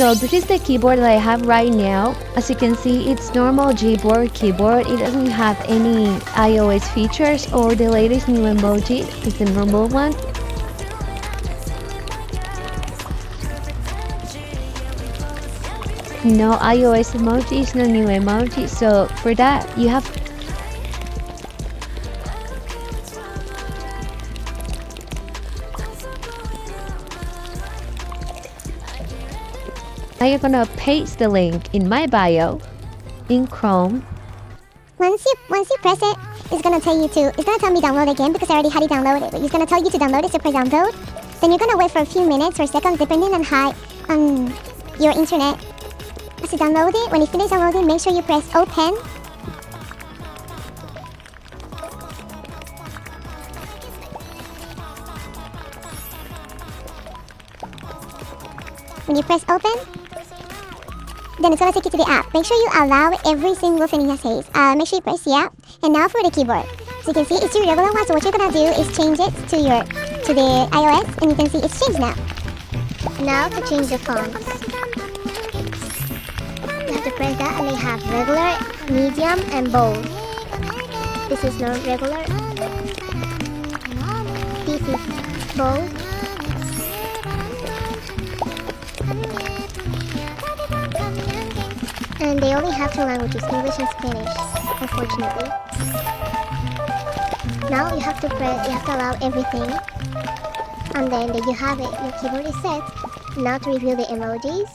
So this is the keyboard that I have right now. As you can see, it's normal Gboard keyboard. It doesn't have any iOS features or the latest new emoji. It's the normal one. No iOS emojis, no new emoji. So for that, you have I am gonna paste the link in my bio in Chrome. Once you press it, it's gonna tell me download again because I already had it downloaded. But it's gonna tell you to download it, so press download. Then you're gonna wait for a few minutes or seconds depending on how your internet. As you download it, when you finish downloading, make sure you press open. When you press open, then it's gonna take you to the app. Make sure you allow every single thing it says. Make sure you press the app. And now for the keyboard. So you can see it's your regular one. So what you're gonna do is change it to the iOS, and you can see it's changed now. Now to change the fonts, you have to press that, and they have regular, medium, and bold. This is not regular. This is bold. And they only have 2 languages, English and Spanish, unfortunately. Now you have to allow everything. And then there you have it, your keyboard is set. Now to reveal the emojis.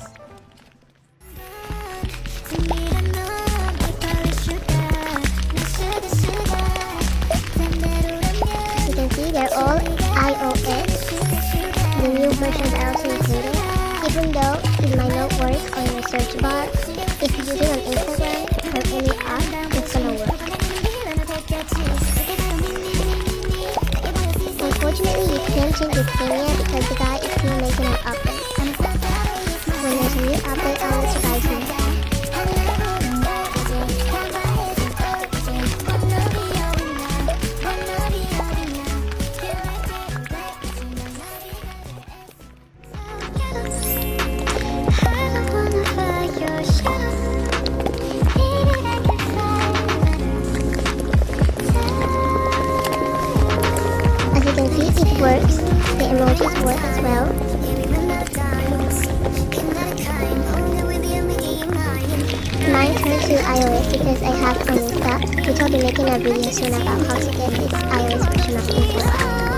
As you can see, they're all iOS. The new versions are also included. Even though it might not work on your search bar, if you use it on Instagram or any app, it's gonna work. Unfortunately, you can't change the skin yet because the guy is still making an update. When there's a new update, I'll let you guys know. As you can see, it works. The emojis work as well. Mine turns to iOS because I have Insta, which I'll be making a video soon about how to get this iOS version of Insta.